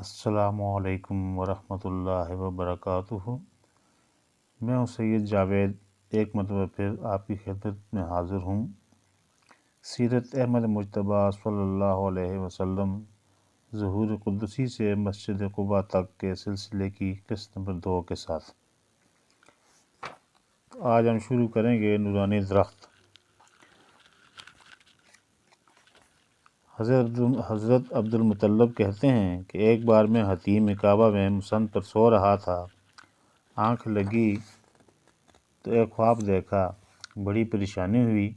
السلام علیکم ورحمۃ اللہ وبرکاتہ۔ میں ہوں سید جاوید، ایک مرتبہ پھر آپ کی خدمت میں حاضر ہوں۔ سیرت احمد مجتبیٰ صلی اللہ علیہ وسلم ظہور قدسی سے مسجد قباء تک کے سلسلے کی قسط نمبر 2 کے ساتھ آج ہم شروع کریں گے نورانی درخت۔ حضرت عبد المطلب کہتے ہیں کہ ایک بار میں حتیم کعبہ میں مسند پر سو رہا تھا، آنکھ لگی تو ایک خواب دیکھا، بڑی پریشانی ہوئی۔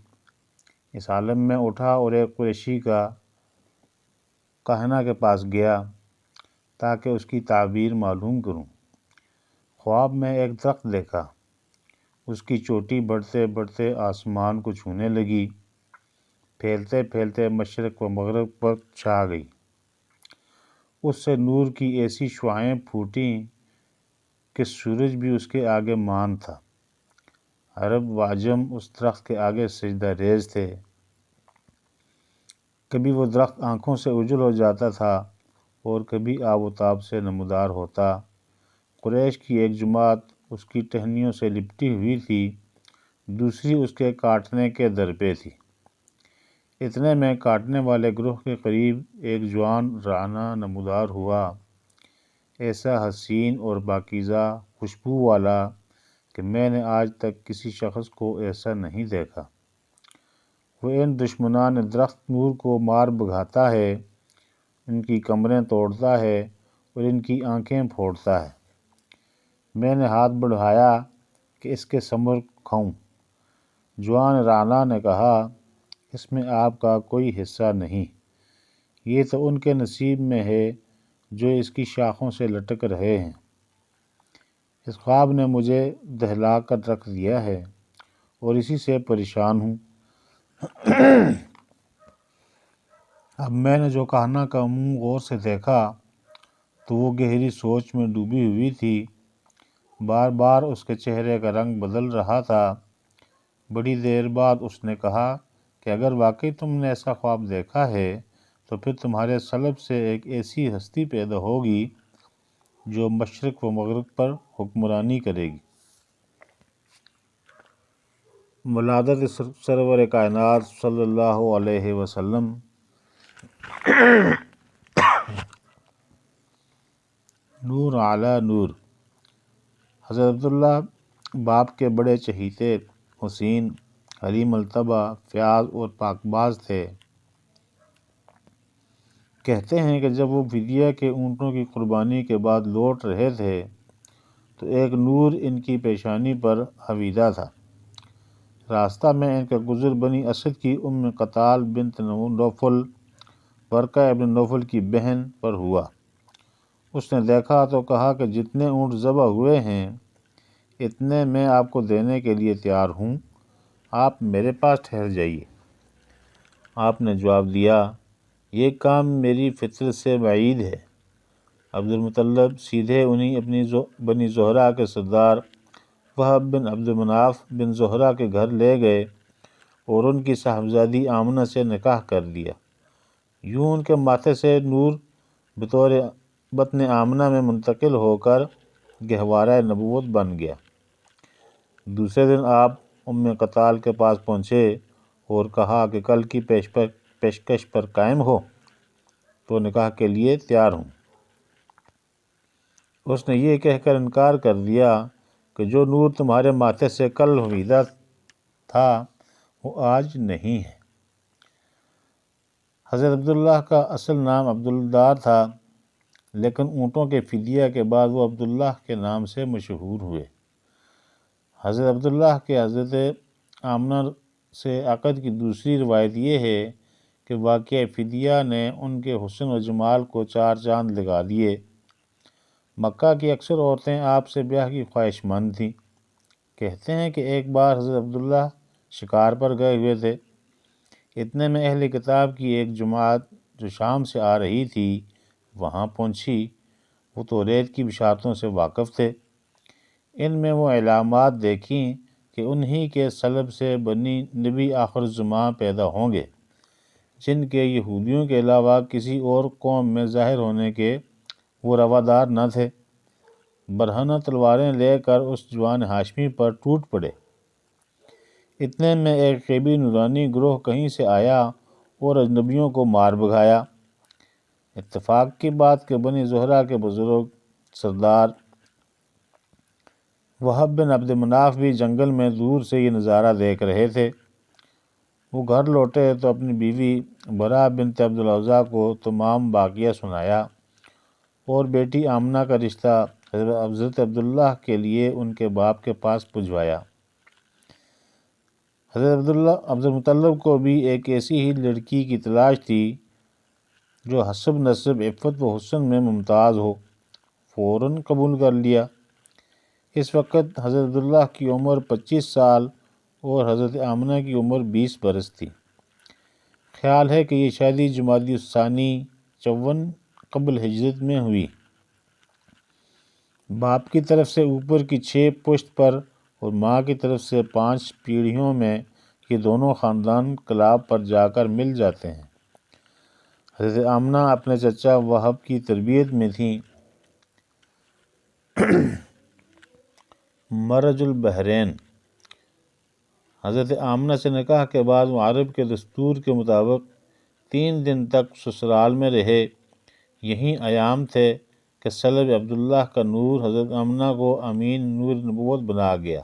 اس عالم میں اٹھا اور ایک قریشی کا کہنہ کے پاس گیا تاکہ اس کی تعبیر معلوم کروں۔ خواب میں ایک درخت دیکھا، اس کی چوٹی بڑھتے بڑھتے آسمان کو چھونے لگی، پھیلتے پھیلتے مشرق و مغرب پر چھا گئی۔ اس سے نور کی ایسی شعاعیں پھوٹیں کہ سورج بھی اس کے آگے مان تھا۔ عرب و عجم اس درخت کے آگے سجدہ ریز تھے۔ کبھی وہ درخت آنکھوں سے اجل ہو جاتا تھا اور کبھی آب و تاب سے نمودار ہوتا۔ قریش کی ایک جماعت اس کی ٹہنیوں سے لپٹی ہوئی تھی، دوسری اس کے کاٹنے کے در پہ تھی۔ اتنے میں کاٹنے والے گروہ کے قریب ایک جوان رانا نمودار ہوا، ایسا حسین اور پاکیزہ خوشبو والا کہ میں نے آج تک کسی شخص کو ایسا نہیں دیکھا۔ وہ ان دشمنان درخت نور کو مار بھگاتا ہے، ان کی کمریں توڑتا ہے اور ان کی آنکھیں پھوڑتا ہے۔ میں نے ہاتھ بڑھایا کہ اس کے ثمر کھاؤں۔ جوان رانا نے کہا، اس میں آپ کا کوئی حصہ نہیں، یہ تو ان کے نصیب میں ہے جو اس کی شاخوں سے لٹک رہے ہیں۔ اس خواب نے مجھے دہلا کر رکھ دیا ہے اور اسی سے پریشان ہوں۔ اب میں نے جو کہنہ کا منہ غور سے دیکھا تو وہ گہری سوچ میں ڈوبی ہوئی تھی۔ بار بار اس کے چہرے کا رنگ بدل رہا تھا۔ بڑی دیر بعد اس نے کہا کہ اگر واقعی تم نے ایسا خواب دیکھا ہے تو پھر تمہارے سلب سے ایک ایسی ہستی پیدا ہوگی جو مشرق و مغرب پر حکمرانی کرے گی۔ ولادت سرور کائنات صلی اللہ علیہ وسلم۔ نور علی نور۔ حضرت عبداللہ باپ کے بڑے چہیتے، حسین، حلیم الطبع، فیاض اور پاک باز تھے۔ کہتے ہیں کہ جب وہ فدیہ کے اونٹوں کی قربانی کے بعد لوٹ رہے تھے تو ایک نور ان کی پیشانی پر حویدہ تھا۔ راستہ میں ان کا گزر بنی اسد کی ام قتال بنت نوفل، ورقہ ابن نوفل کی بہن، پر ہوا۔ اس نے دیکھا تو کہا کہ جتنے اونٹ ذبح ہوئے ہیں اتنے میں آپ کو دینے کے لیے تیار ہوں، آپ میرے پاس ٹھہر جائیے۔ آپ نے جواب دیا، یہ کام میری فطرت سے بعید ہے۔ عبد المطلب سیدھے انہیں اپنی بنی زہرہ کے سردار وہب بن عبد مناف بن زہرہ کے گھر لے گئے اور ان کی صاحبزادی آمنہ سے نکاح کر دیا۔ یوں ان کے ماتھے سے نور بطور بطن آمنہ میں منتقل ہو کر گہوارہ نبوت بن گیا۔ دوسرے دن آپ ام قتال کے پاس پہنچے اور کہا کہ کل کی پیشکش پر قائم ہو تو نکاح کے لیے تیار ہوں۔ اس نے یہ کہہ کر انکار کر دیا کہ جو نور تمہارے ماتھے سے کل حویدہ تھا وہ آج نہیں ہے۔ حضرت عبداللہ کا اصل نام عبدالدار تھا، لیکن اونٹوں کے فدیہ کے بعد وہ عبداللہ کے نام سے مشہور ہوئے۔ حضرت عبداللہ کے حضرت آمنہ سے عقد کی دوسری روایت یہ ہے کہ واقعہ فدیہ نے ان کے حسن و جمال کو چار چاند لگا دیے۔ مکہ کی اکثر عورتیں آپ سے بیاہ کی خواہش مند تھیں۔ کہتے ہیں کہ ایک بار حضرت عبداللہ شکار پر گئے ہوئے تھے، اتنے میں اہل کتاب کی ایک جماعت جو شام سے آ رہی تھی وہاں پہنچی۔ وہ توریت کی بشارتوں سے واقف تھے۔ ان میں وہ علامات دیکھیں کہ انہی کے سلب سے بنی نبی آخر الزماں پیدا ہوں گے، جن کے یہودیوں کے علاوہ کسی اور قوم میں ظاہر ہونے کے وہ روادار نہ تھے، برہنہ تلواریں لے کر اس جوان ہاشمی پر ٹوٹ پڑے۔ اتنے میں ایک غیبی نورانی گروہ کہیں سے آیا اور اجنبیوں کو مار بھگایا۔ اتفاق کی بات کہ بنی زہرہ کے بزرگ سردار وہب بن عبد مناف بھی جنگل میں دور سے یہ نظارہ دیکھ رہے تھے۔ وہ گھر لوٹے تو اپنی بیوی برا بنت عبدالعزیٰ کو تمام واقعہ سنایا اور بیٹی آمنہ کا رشتہ حضرت عبداللہ کے لیے ان کے باپ کے پاس پجوایا۔ حضرت عبد المطلب کو بھی ایک ایسی ہی لڑکی کی تلاش تھی جو حسب نسب عفت و حسن میں ممتاز ہو، فوراً قبول کر لیا۔ اس وقت حضرت عبداللہ کی عمر 25 سال اور حضرت آمنہ کی عمر 20 برس تھی۔ خیال ہے کہ یہ شادی جمادی الثانی 54 قبل ہجرت میں ہوئی۔ باپ کی طرف سے اوپر کی 6 پشت پر اور ماں کی طرف سے 5 پیڑھیوں میں یہ دونوں خاندان کلاب پر جا کر مل جاتے ہیں۔ حضرت آمنہ اپنے چچا وہب کی تربیت میں تھیں۔ مرج البحرین۔ حضرت آمنہ سے نکاح کے بعد وہ عرب کے دستور کے مطابق 3 دن تک سسرال میں رہے۔ یہی ایام تھے کہ صلب عبداللہ کا نور حضرت آمنہ کو امین نور نبوت بنا گیا۔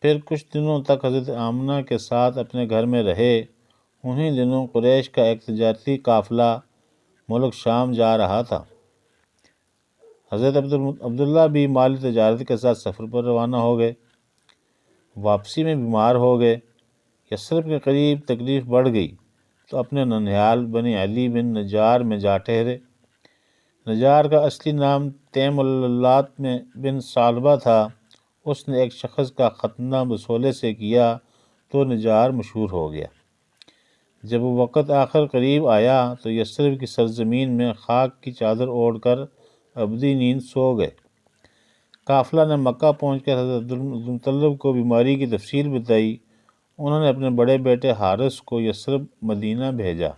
پھر کچھ دنوں تک حضرت آمنہ کے ساتھ اپنے گھر میں رہے۔ انہی دنوں قریش کا ایک تجارتی قافلہ ملک شام جا رہا تھا۔ حضرت عبداللہ بھی مالی تجارت کے ساتھ سفر پر روانہ ہو گئے۔ واپسی میں بیمار ہو گئے۔ یثرب کے قریب تکلیف بڑھ گئی تو اپنے ننھیال بنی علی بن نجار میں جا ٹھہرے۔ نجار کا اصلی نام تیم اللات بن ثعلبہ تھا۔ اس نے ایک شخص کا ختنہ بسولے سے کیا تو نجار مشہور ہو گیا۔ جب وہ وقت آخر قریب آیا تو یثرب کی سرزمین میں خاک کی چادر اوڑھ کر ابدی نیند سو گئے۔ قافلہ نے مکہ پہنچ کر حضرت عبدالمطلب کو بیماری کی تفصیل بتائی۔ انہوں نے اپنے بڑے بیٹے حارث کو یثرب مدینہ بھیجا۔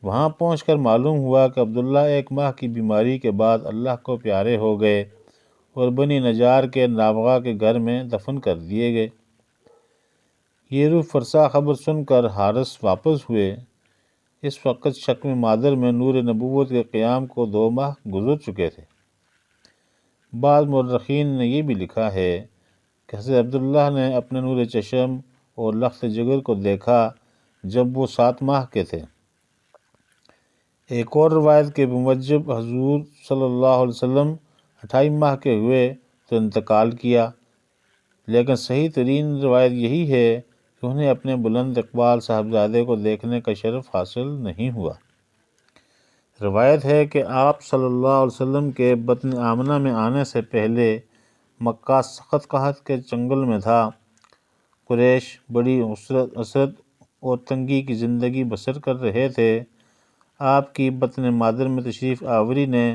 وہاں پہنچ کر معلوم ہوا کہ عبداللہ 1 ماہ کی بیماری کے بعد اللہ کو پیارے ہو گئے اور بنی نجار کے نابغہ کے گھر میں دفن کر دیے گئے۔ یہ روح فرسا خبر سن کر حارث واپس ہوئے۔ اس وقت شکم مادر میں نور نبوت کے قیام کو 2 ماہ گزر چکے تھے۔ بعض مورخین نے یہ بھی لکھا ہے کہ حضرت عبداللہ نے اپنے نور چشم اور لخت جگر کو دیکھا جب وہ 7 ماہ کے تھے۔ ایک اور روایت کے موجب حضور صلی اللہ علیہ وسلم 28 ماہ کے ہوئے تو انتقال کیا، لیکن صحیح ترین روایت یہی ہے کہ انہیں اپنے بلند اقبال صاحبزادے کو دیکھنے کا شرف حاصل نہیں ہوا۔ روایت ہے کہ آپ صلی اللہ علیہ وسلم کے بطن آمنہ میں آنے سے پہلے مکہ سخت قحط کے چنگل میں تھا۔ قریش بڑی عسرت اور تنگی کی زندگی بسر کر رہے تھے۔ آپ کی بطن مادر میں تشریف آوری نے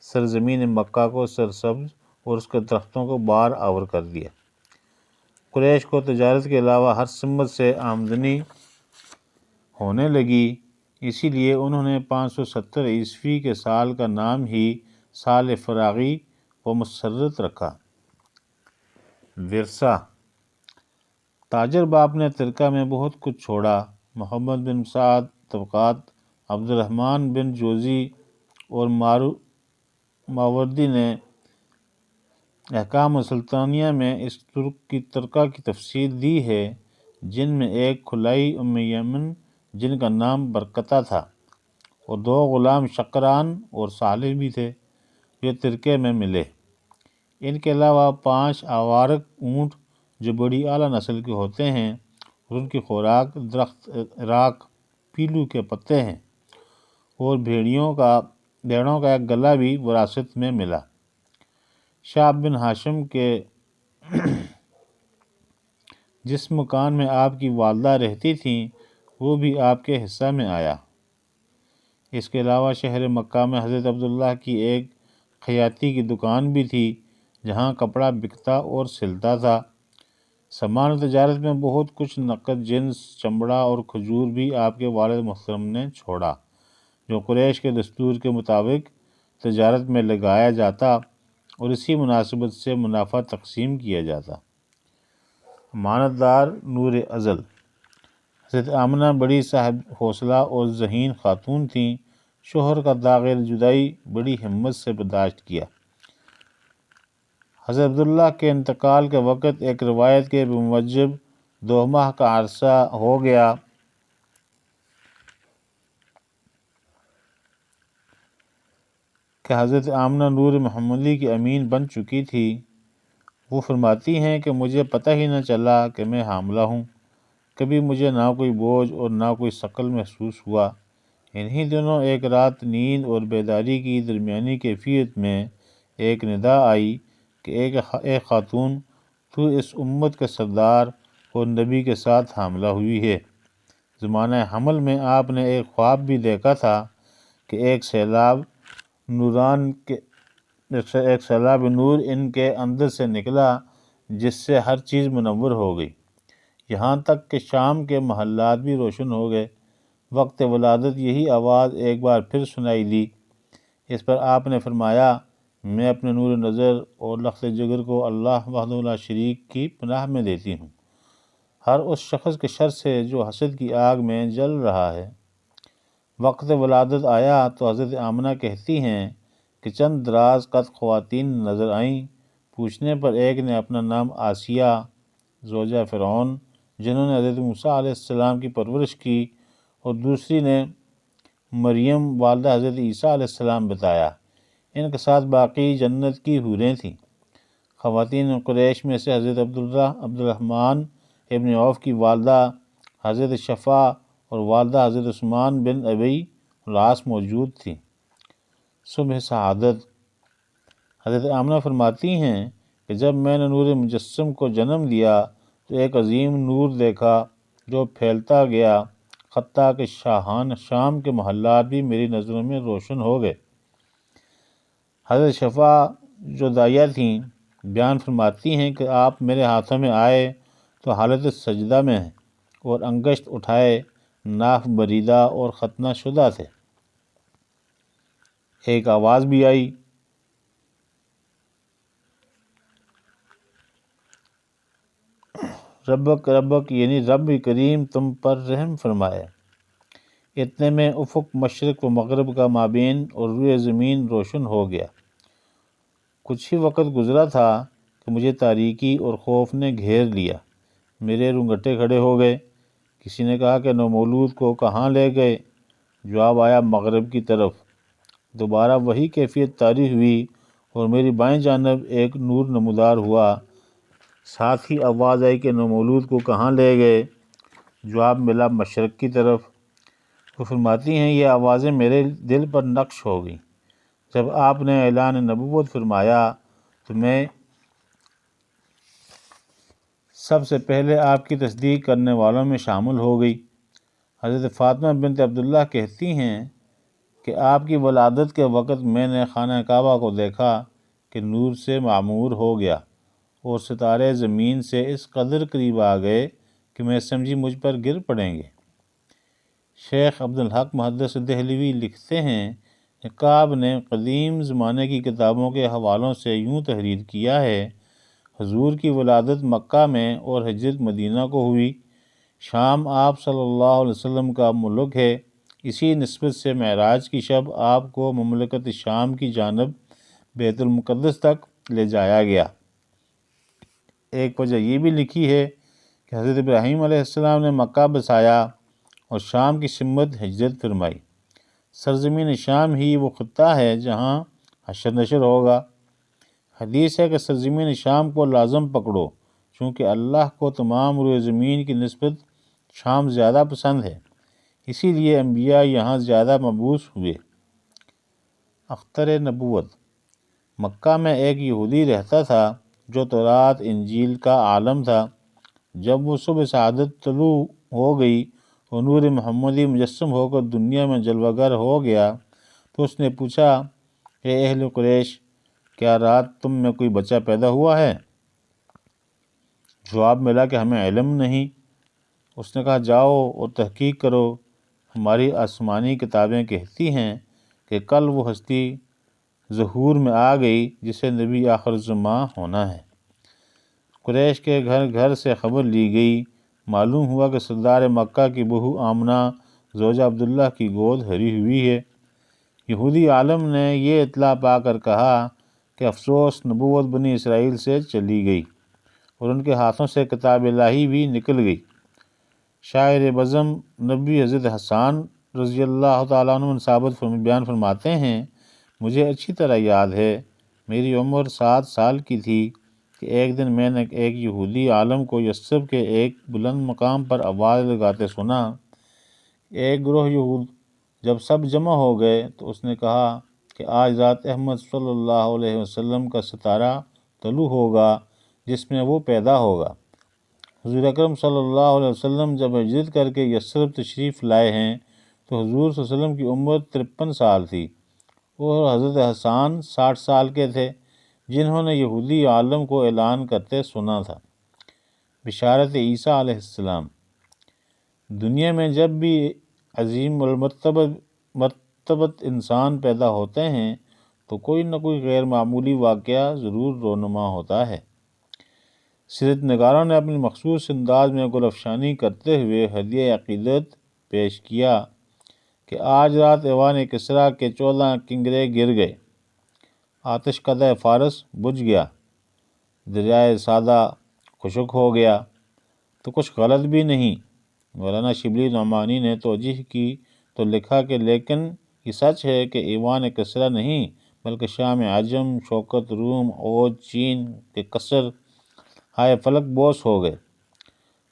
سرزمین مکہ کو سرسبز اور اس کے درختوں کو بار آور کر دیا۔ قریش کو تجارت کے علاوہ ہر سمت سے آمدنی ہونے لگی، اسی لیے انہوں نے 570 عیسوی کے سال کا نام ہی سال فراغی و مسرت رکھا۔ ورثہ۔ تاجر باپ نے ترکہ میں بہت کچھ چھوڑا۔ محمد بن سعد طبقات، عبد الرحمن بن جوزی اور ماوردی نے احکام السلطانیہ میں اس ترکہ کی تفصیل دی ہے، جن میں ایک کھلائی ام یمن جن کا نام برکتہ تھا اور 2 غلام شقران اور صالح بھی تھے جو ترکے میں ملے۔ ان کے علاوہ 5 آوارک اونٹ جو بڑی اعلیٰ نسل کے ہوتے ہیں اور ان کی خوراک درخت راک پیلو کے پتے ہیں، اور بھیڑوں کا ایک گلہ بھی وراثت میں ملا۔ شعب بن ہاشم کے جس مکان میں آپ کی والدہ رہتی تھیں وہ بھی آپ کے حصہ میں آیا۔ اس کے علاوہ شہر مکہ میں حضرت عبداللہ کی ایک خیاطی کی دکان بھی تھی جہاں کپڑا بکتا اور سلتا تھا۔ سامان و تجارت میں بہت کچھ نقد جنس، چمڑا اور کھجور بھی آپ کے والد محترم نے چھوڑا۔ جو قریش کے دستور کے مطابق تجارت میں لگایا جاتا اور اسی مناسبت سے منافع تقسیم کیا جاتا۔ امانت دار نور ازل۔ حضرت آمنہ بڑی صاحب حوصلہ اور ذہین خاتون تھیں۔ شوہر کا داغ جدائی بڑی ہمت سے برداشت کیا۔ حضرت عبداللہ کے انتقال کے وقت ایک روایت کے بموجب 2 ماہ کا عرصہ ہو گیا کہ حضرت آمنہ نور محمدی کی امین بن چکی تھی۔ وہ فرماتی ہیں کہ مجھے پتہ ہی نہ چلا کہ میں حاملہ ہوں۔ کبھی مجھے نہ کوئی بوجھ اور نہ کوئی ثقل محسوس ہوا۔ انہی دنوں ایک رات نیند اور بیداری کی درمیانی کیفیت میں ایک ندا آئی کہ ایک خاتون، تو اس امت کے سردار اور نبی کے ساتھ حاملہ ہوئی ہے۔ زمانہ حمل میں آپ نے ایک خواب بھی دیکھا تھا کہ ایک سیلاب نور ان کے اندر سے نکلا جس سے ہر چیز منور ہو گئی، یہاں تک کہ شام کے محلات بھی روشن ہو گئے۔ وقت ولادت یہی آواز ایک بار پھر سنائی دی۔ اس پر آپ نے فرمایا، میں اپنے نور نظر اور لخت جگر کو اللہ وحدہ لا شریک کی پناہ میں دیتی ہوں، ہر اس شخص کے شر سے جو حسد کی آگ میں جل رہا ہے۔ وقت ولادت آیا تو حضرت آمنہ کہتی ہیں کہ چند دراز قد خواتین نظر آئیں۔ پوچھنے پر ایک نے اپنا نام آسیہ زوجہ فرعون، جنہوں نے حضرت موسیٰ علیہ السلام کی پرورش کی، اور دوسری نے مریم والدہ حضرت عیسیٰ علیہ السلام بتایا۔ ان کے ساتھ باقی جنت کی حوریں تھیں۔ خواتین قریش میں سے حضرت عبدالرحمن ابن عوف کی والدہ حضرت شفا اور والدہ حضرت عثمان بن ابی العاص موجود تھیں۔ صبح سعادت۔ حضرت آمنہ فرماتی ہیں کہ جب میں نے نور مجسم کو جنم دیا تو ایک عظیم نور دیکھا جو پھیلتا گیا، حتیٰ کہ شام کے محلات بھی میری نظروں میں روشن ہو گئے۔ حضرت شفا جو داعیہ تھیں بیان فرماتی ہیں کہ آپ میرے ہاتھوں میں آئے تو حالت سجدہ میں ہیں اور انگشت اٹھائے ناف بریدہ اور ختنہ شدہ تھے۔ ایک آواز بھی آئی، ربک یعنی رب کریم تم پر رحم فرمائے۔ اتنے میں افق مشرق و مغرب کا مابین اور روئے زمین روشن ہو گیا۔ کچھ ہی وقت گزرا تھا کہ مجھے تاریکی اور خوف نے گھیر لیا۔ میرے رونگٹے کھڑے ہو گئے۔ کسی نے کہا کہ نومولود کو کہاں لے گئے؟ جواب آیا، مغرب کی طرف۔ دوبارہ وہی کیفیت طاری ہوئی اور میری بائیں جانب ایک نور نمودار ہوا۔ ساتھ ہی آواز آئی کہ نومولود کو کہاں لے گئے؟ جواب ملا، مشرق کی طرف۔ وہ فرماتی ہیں یہ آوازیں میرے دل پر نقش ہو گئیں۔ جب آپ نے اعلان نبوت فرمایا تو میں سب سے پہلے آپ کی تصدیق کرنے والوں میں شامل ہو گئی۔ حضرت فاطمہ بنت عبداللہ کہتی ہیں کہ آپ کی ولادت کے وقت میں نے خانہ کعبہ کو دیکھا کہ نور سے معمور ہو گیا اور ستارے زمین سے اس قدر قریب آ گئے کہ میں سمجھی مجھ پر گر پڑیں گے۔ شیخ عبدالحق محدث دہلوی لکھتے ہیں کہ کعب نے قدیم زمانے کی کتابوں کے حوالوں سے یوں تحریر کیا ہے، حضور کی ولادت مکہ میں اور ہجرت مدینہ کو ہوئی۔ شام آپ صلی اللہ علیہ وسلم کا ملک ہے، اسی نسبت سے معراج کی شب آپ کو مملکت شام کی جانب بیت المقدس تک لے جایا گیا۔ ایک وجہ یہ بھی لکھی ہے کہ حضرت ابراہیم علیہ السلام نے مکہ بسایا اور شام کی سمت ہجرت فرمائی۔ سرزمین شام ہی وہ خطہ ہے جہاں حشر نشر ہوگا۔ حدیث ہے کہ سرزمین شام کو لازم پکڑو، چونکہ اللہ کو تمام روئے زمین کی نسبت شام زیادہ پسند ہے، اسی لیے انبیاء یہاں زیادہ مبعوث ہوئے۔ اختر نبوت۔ مکہ میں ایک یہودی رہتا تھا جو تورات انجیل کا عالم تھا۔ جب وہ صبح سعادت طلوع ہو گئی اور نور محمدی مجسم ہو کر دنیا میں جلوہ گر ہو گیا تو اس نے پوچھا، اے اہل قریش، کیا رات تم میں کوئی بچہ پیدا ہوا ہے؟ جواب ملا کہ ہمیں علم نہیں۔ اس نے کہا، جاؤ اور تحقیق کرو۔ ہماری آسمانی کتابیں کہتی ہیں کہ کل وہ ہستی ظہور میں آ گئی جسے نبی آخر الزماں ہونا ہے۔ قریش کے گھر گھر سے خبر لی گئی، معلوم ہوا کہ سردار مکہ کی بہو آمنہ زوجہ عبداللہ کی گود بھری ہوئی ہے۔ یہودی عالم نے یہ اطلاع پا کر کہا کہ افسوس، نبوت بنی اسرائیل سے چلی گئی اور ان کے ہاتھوں سے کتاب الہی بھی نکل گئی۔ شاعر بزم نبی حضرت حسان رضی اللہ تعالیٰ عنہ بیان فرماتے ہیں، مجھے اچھی طرح یاد ہے، میری عمر 7 سال کی تھی کہ ایک دن میں نے ایک یہودی عالم کو یثرب کے ایک بلند مقام پر آواز لگاتے سنا۔ ایک گروہ یہود جب سب جمع ہو گئے تو اس نے کہا کہ آج رات احمد صلی اللہ علیہ وسلم کا ستارہ طلوع ہوگا جس میں وہ پیدا ہوگا۔ حضور اکرم صلی اللہ علیہ وسلم جب ہجرت کر کے یثرب تشریف لائے ہیں تو حضور صلی اللہ علیہ وسلم کی عمر 53 سال تھی اور حضرت حسان 60 سال کے تھے، جنہوں نے یہودی عالم کو اعلان کرتے سنا تھا۔ بشارت عیسیٰ علیہ السلام۔ دنیا میں جب بھی عظیم مرتبت انسان پیدا ہوتے ہیں تو کوئی نہ کوئی غیر معمولی واقعہ ضرور رونما ہوتا ہے۔ سیرت نگاروں نے اپنی مخصوص انداز میں گل افشانی کرتے ہوئے ہدیہ عقیدت پیش کیا کہ آج رات ایوان کسریٰ کے 14 کنگرے گر گئے، آتش کدہ فارس بجھ گیا، دریائے سادہ خشک ہو گیا، تو کچھ غلط بھی نہیں۔ مولانا شبلی نعمانی نے توجیہ کی تو لکھا کہ لیکن یہ سچ ہے کہ ایوان کسریٰ نہیں بلکہ شام عجم، شوکت روم، اوج چین کے قصر ہائے فلک بوس ہو گئے۔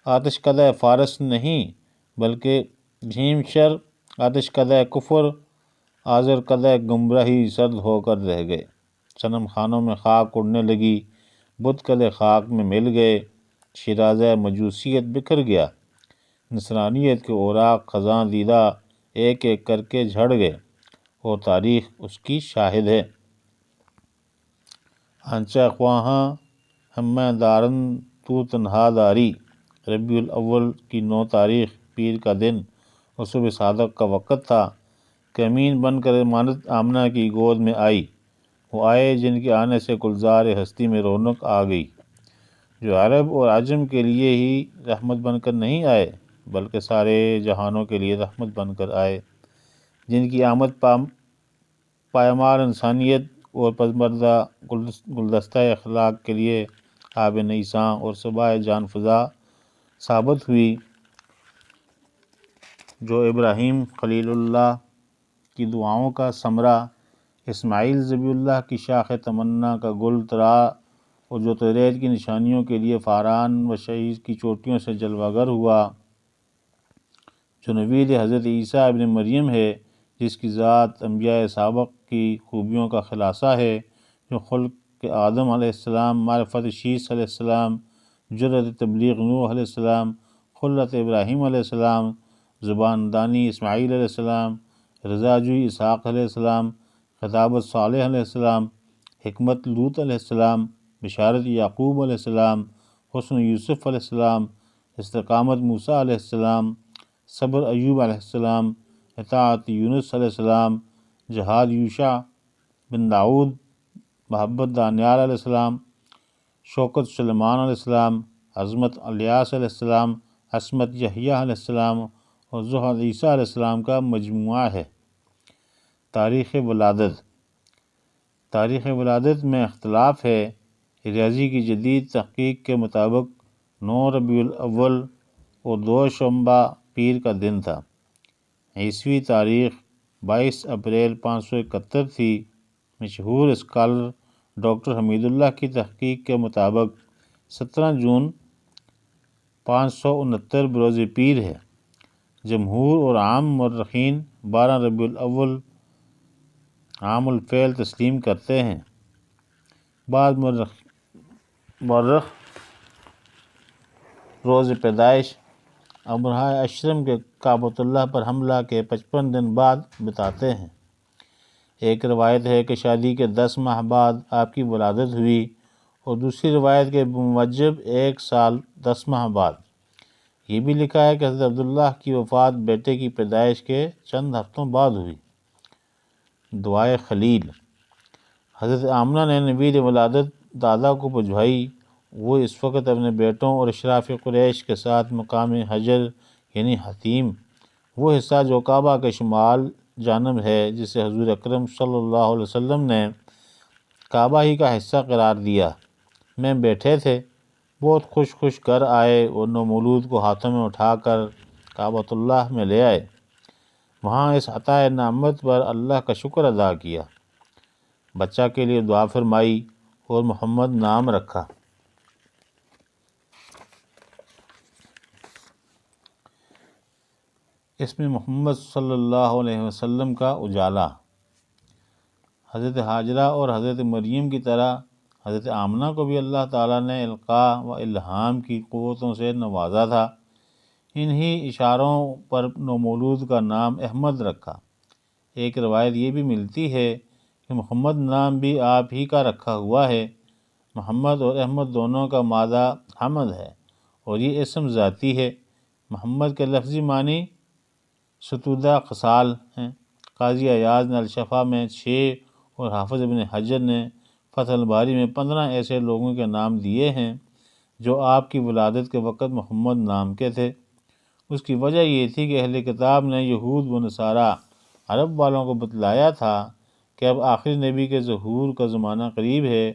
آتش کدہ فارس نہیں بلکہ بھیم شر، آتش کدہ کفر، آذر کدہ گمراہی سرد ہو کر رہ گئے۔ صنم خانوں میں خاک اڑنے لگی، بت کلے خاک میں مل گئے، شیرازہ مجوسیت بکھر گیا، نصرانیت کے اوراق خزاں دیدہ ایک ایک کر کے جھڑ گئے اور تاریخ اس کی شاہد ہے۔ آنچہ خواہاں ہمیں دارن تو تنہا داری۔ ربیع الاول کی 9 تاریخ پیر کا دن اور صبح صادق کا وقت تھا کہ امین بن کر امانت آمنہ کی گود میں آئی۔ وہ آئے جن کے آنے سے گلزار ہستی میں رونق آ گئی، جو عرب اور عجم کے لیے ہی رحمت بن کر نہیں آئے بلکہ سارے جہانوں کے لیے رحمت بن کر آئے، جن کی آمد پائمال انسانیت اور پسماندہ گلدستہ اخلاق کے لیے آب نیساں اور صبح جان فزا ثابت ہوئی۔ جو ابراہیم خلیل اللہ کی دعاؤں کا ثمرہ، اسماعیل ذبیح اللہ کی شاخ تمنا کا گل طرا اور جو توریت کی نشانیوں کے لیے فاران و شہید کی چوٹیوں سے جلوہ گر ہوا، جو نوید حضرت عیسیٰ ابن مریم ہے، جس کی ذات انبیاء سابق کی خوبیوں کا خلاصہ ہے، جو خلق آدم علیہ السلام، معرفت شیس علیہ السلام، جرأت تبلیغ نوح علیہ السلام، خلت ابراہیم علیہ السلام، زبان دانی اسماعیل علیہ السلام، رضا جوئی اسحاق علیہ السلام، خطابت صالح علیہ السلام، حکمت لوط علیہ السلام، بشارت یعقوب علیہ السلام، حسن یوسف علیہ السلام، استقامت موسیٰ علیہ السلام، صبر ایوب علیہ السلام، اطاعت یونس علیہ السلام، جہاد یوشع بن داؤد، محبت دانیال علیہ السلام، شوکت سلیمان علیہ السلام، عظمت الیاس علیہ السلام، عصمت یحییٰ علیہ السلام اور زہد عیسیٰ علیہ السلام کا مجموعہ ہے۔ تاریخ ولادت۔ تاریخ ولادت میں اختلاف ہے۔ ریاضی کی جدید تحقیق کے مطابق 9 ربیع الاول اور 2 شنبہ پیر کا دن تھا۔ عیسوی تاریخ 22 اپریل 571 تھی۔ مشہور اسکالر ڈاکٹر حمید اللہ کی تحقیق کے مطابق 17 جون 569 بروز پیر ہے۔ جمہور اور عام مورخین 12 ربیع الاول عام الفیل تسلیم کرتے ہیں۔ بعض مورخ روز پیدائش امرہا اشرم کے کعبۃ اللہ پر حملہ کے 55 دن بعد بتاتے ہیں۔ ایک روایت ہے کہ شادی کے 10 ماہ بعد آپ کی ولادت ہوئی اور دوسری روایت کے بموجب 1 سال 10 ماہ بعد۔ یہ بھی لکھا ہے کہ حضرت عبداللہ کی وفات بیٹے کی پیدائش کے چند ہفتوں بعد ہوئی۔ دعائے خلیل۔ حضرت آمنہ نے نوید ولادت دادا کو بجھوائی۔ وہ اس وقت اپنے بیٹوں اور اشراف قریش کے ساتھ مقام حجر یعنی حتیم، وہ حصہ جو کعبہ کے شمال جانب ہے، جسے حضور اکرم صلی اللہ علیہ وسلم نے کعبہ ہی کا حصہ قرار دیا، میں بیٹھے تھے۔ بہت خوش گھر آئے اور نومولود کو ہاتھوں میں اٹھا کر کعبۃ اللہ میں لے آئے۔ وہاں اس عطائے نعمت پر اللہ کا شکر ادا کیا، بچہ کے لیے دعا فرمائی اور محمد نام رکھا۔ اس میں محمد صلی اللہ علیہ وسلم کا اجالا۔ حضرت حاجرہ اور حضرت مریم کی طرح حضرت آمنہ کو بھی اللہ تعالیٰ نے القاء و الہام کی قوتوں سے نوازا تھا۔ انہی اشاروں پر نومولود کا نام احمد رکھا۔ ایک روایت یہ بھی ملتی ہے کہ محمد نام بھی آپ ہی کا رکھا ہوا ہے۔ محمد اور احمد دونوں کا مادہ حمد ہے اور یہ اسم ذاتی ہے۔ محمد کے لفظی معنی ستودہ خصال ہیں۔ قاضی ایاز نے الشفا میں 6 اور حافظ ابن حجر نے فتح الباری میں 15 ایسے لوگوں کے نام دیے ہیں جو آپ کی ولادت کے وقت محمد نام کے تھے۔ اس کی وجہ یہ تھی کہ اہل کتاب نے یہود و نصارہ عرب والوں کو بتلایا تھا کہ اب آخری نبی کے ظہور کا زمانہ قریب ہے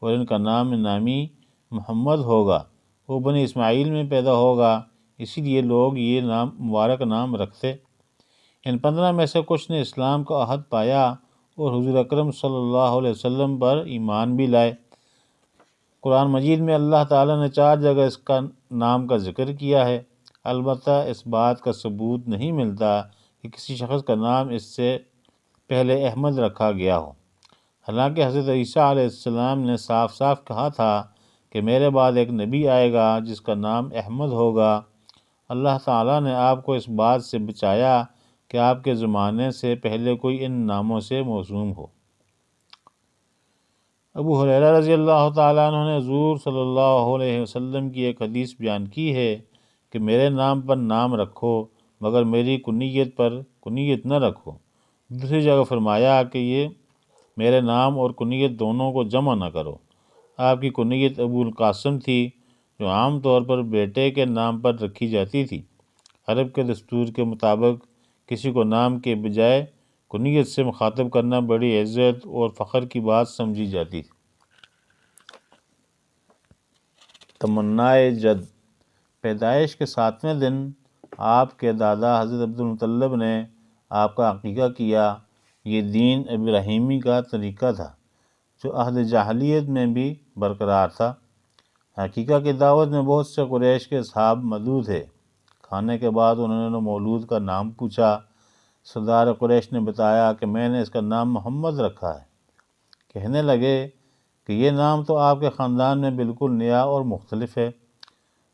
اور ان کا نام نامی محمد ہوگا، وہ بنی اسماعیل میں پیدا ہوگا، اسی لیے لوگ یہ مبارک نام رکھتے۔ ان 15 میں سے کچھ نے اسلام کا عہد پایا اور حضور اکرم صلی اللہ علیہ وسلم پر ایمان بھی لائے۔ قرآن مجید میں اللہ تعالیٰ نے 4 جگہ اس کا نام کا ذکر کیا ہے۔ البتہ اس بات کا ثبوت نہیں ملتا کہ کسی شخص کا نام اس سے پہلے احمد رکھا گیا ہو، حالانکہ حضرت عیسیٰ علیہ السلام نے صاف کہا تھا کہ میرے بعد ایک نبی آئے گا جس کا نام احمد ہوگا۔ اللہ تعالیٰ نے آپ کو اس بات سے بچایا کہ آپ کے زمانے سے پہلے کوئی ان ناموں سے موسوم ہو۔ ابو ہریرہ رضی اللہ تعالیٰ عنہ نے حضور صلی اللہ علیہ وسلم کی ایک حدیث بیان کی ہے کہ میرے نام پر نام رکھو مگر میری کنیت پر کنیت نہ رکھو۔ دوسری جگہ فرمایا کہ یہ میرے نام اور کنیت دونوں کو جمع نہ کرو۔ آپ کی کنیت ابو القاسم تھی، جو عام طور پر بیٹے کے نام پر رکھی جاتی تھی۔ عرب کے دستور کے مطابق کسی کو نام کے بجائے کنیت سے مخاطب کرنا بڑی عزت اور فخر کی بات سمجھی جاتی تھی۔ تمنائے جد۔ پیدائش کے 7ویں دن آپ کے دادا حضرت عبدالمطلب نے آپ کا عقیقہ کیا۔ یہ دین ابراہیمی کا طریقہ تھا جو عہد جاہلیت میں بھی برقرار تھا۔ عقیقہ کی دعوت میں بہت سے قریش کے اصحاب مدعو تھے۔ کھانے کے بعد انہوں نے مولود کا نام پوچھا۔ سردار قریش نے بتایا کہ میں نے اس کا نام محمد رکھا ہے۔ کہنے لگے کہ یہ نام تو آپ کے خاندان میں بالکل نیا اور مختلف ہے۔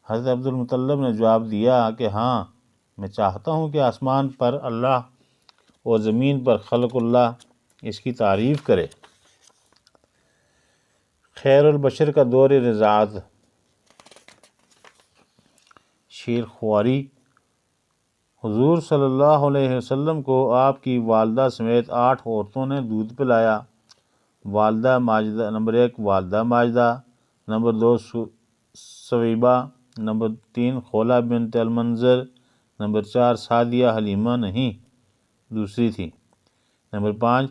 حضرت عبدالمطلب نے جواب دیا کہ ہاں، میں چاہتا ہوں کہ آسمان پر اللہ اور زمین پر خلق اللہ اس کی تعریف کرے۔ خیر البشر کا دور رضاعت۔ شیر خواری۔ حضور صلی اللہ علیہ وسلم کو آپ کی والدہ سمیت 8 عورتوں نے دودھ پلایا۔ والدہ ماجدہ نمبر 1 والدہ ماجدہ، نمبر 2 ثویبہ، نمبر 3 خولہ بنت المنذر، نمبر 4 سعدیہ حلیمہ نہیں دوسری تھی، نمبر 5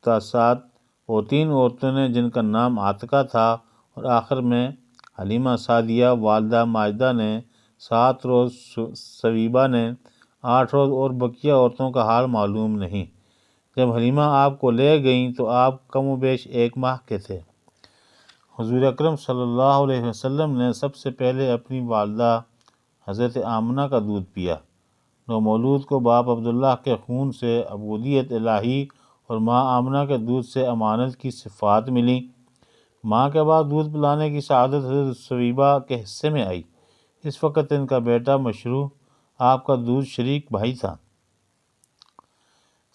تاسات، اور 3 عورتوں نے جن کا نام عاتقہ تھا، اور آخر میں حلیمہ سعدیہ والدہ ماجدہ نے 7 روز، ثویبہ نے 8 روز، اور بقیہ عورتوں کا حال معلوم نہیں۔ جب حلیمہ آپ کو لے گئیں تو آپ کم و بیش 1 ماہ کے تھے۔ حضور اکرم صلی اللہ علیہ وسلم نے سب سے پہلے اپنی والدہ حضرت آمنہ کا دودھ پیا۔ نومولود کو باپ عبداللہ کے خون سے عبودیت الہی اور ماں آمنہ کے دودھ سے امانت کی صفات ملی۔ ماں کے بعد دودھ پلانے کی سعادت حضرت ثویبہ کے حصے میں آئی۔ اس وقت ان کا بیٹا مشروع آپ کا دودھ شریک بھائی تھا۔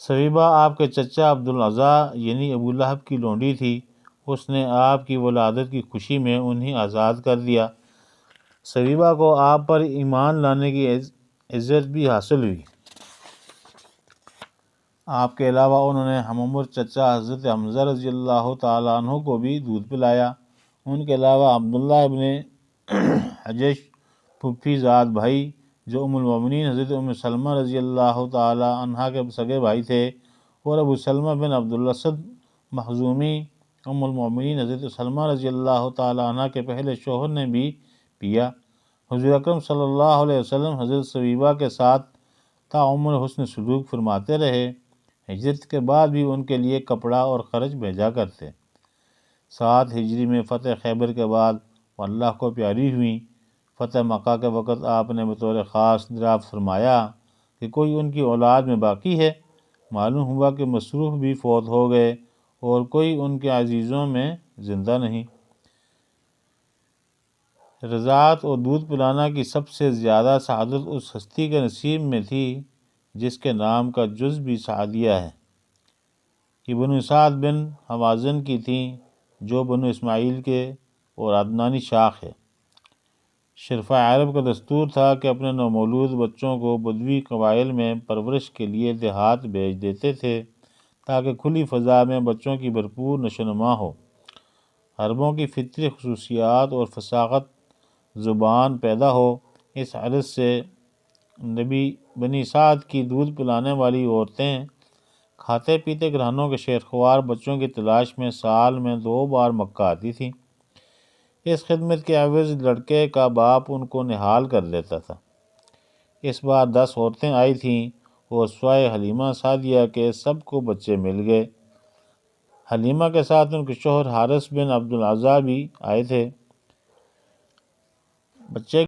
ثویبہ آپ کے چچا عبدالعزیٰ یعنی ابو لہب کی لونڈی تھی۔ اس نے آپ کی ولادت کی خوشی میں انہیں آزاد کر دیا۔ سویبہ کو آپ پر ایمان لانے کی عزت بھی حاصل ہوئی۔ آپ کے علاوہ انہوں نے ہم عمر چچا حضرت حمزہ رضی اللہ تعالیٰ عنہ کو بھی دودھ پلایا۔ ان کے علاوہ عبداللہ ابن حجش پھوپھی زاد بھائی جو ام المومنین حضرت ام سلمہ رضی اللہ تعالیٰ عنہ کے سگے بھائی تھے، اور ابو سلمہ بن عبدالاسد مخزومی ام المومنین حضرت سلمہ رضی اللہ تعالیٰ عنہ کے پہلے شوہر نے بھی پیا۔ حضور اکرم صلی اللہ علیہ وسلم حضرت سویبہ کے ساتھ تعمر حسن سلوک فرماتے رہے۔ ہجرت کے بعد بھی ان کے لیے کپڑا اور خرچ بھیجا کرتے۔ 7 ہجری میں فتح خیبر کے بعد وہ اللہ کو پیاری ہوئیں۔ فتح مکہ کے وقت آپ نے بطور خاص دریافت فرمایا کہ کوئی ان کی اولاد میں باقی ہے؟ معلوم ہوا کہ مصروف بھی فوت ہو گئے اور کوئی ان کے عزیزوں میں زندہ نہیں۔ رضاعت اور دودھ پلانا کی سب سے زیادہ سعادت اس ہستی کے نصیب میں تھی جس کے نام کا جز بھی سعدیہ ہے۔ یہ بنو سعد بن حوازن کی تھیں جو بنو اسماعیل کے اور عدنانی شاخ ہے۔ شرفۂ عرب کا دستور تھا کہ اپنے نومولود بچوں کو بدوی قبائل میں پرورش کے لیے دیہات بھیج دیتے تھے تاکہ کھلی فضا میں بچوں کی بھرپور نشوونما ہو۔ عربوں کی فطری خصوصیات اور فصاحت زبان پیدا ہو، اس غرض سے بنی سعد کی دودھ پلانے والی عورتیں کھاتے پیتے گھرانوں کے شیرخوار بچوں کی تلاش میں سال میں 2 بار مکہ آتی تھیں۔ اس خدمت کے عوض لڑکے کا باپ ان کو نہال کر دیتا تھا۔ اس بار 10 عورتیں آئی تھیں اور سوائے حلیمہ سعدیہ کے سب کو بچے مل گئے۔ حلیمہ کے ساتھ ان کے شوہر حارث بن عبد العزیز بھی آئے تھے۔ بچے